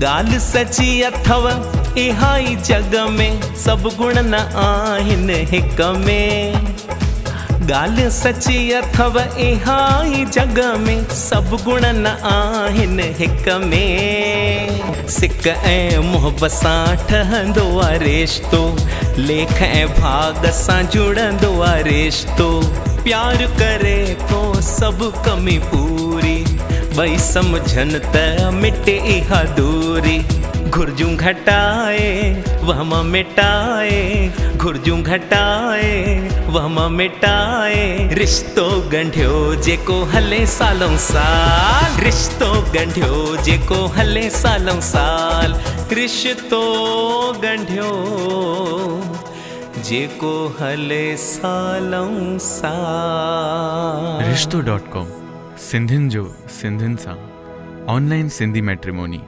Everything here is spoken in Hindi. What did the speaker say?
ॻाल्हि सची अथव इहाई जग में सब गुण न आहिनि हिक में। ॻाल्हि सची अथव इहाई जग में सब गुण न आहिनि हिक में। सिक ऐं मुहबत सां ठहंदो आहे रिश्तो, लेख ऐं भाग सां जुड़ंदो आहे रिश्तो। प्यार करे थो सब कमी पूरी, ॿई समझन त मिटे इहा दूरी। घुर्जूं घटाए वहम मिटाए, घुर्जूं घटाए वहम मिटाए। रिश्तो ॻंढियो जेको हले सालों साल, रिश्तो ॻंढियो जेको हले सालों साल। रिश्तो ॻंढियो जेको हले सालों साल। रिश्तो.com, सिंधियुनि जो सिंधियुनि सां ऑनलाइन सिंधी मैट्रिमोनी।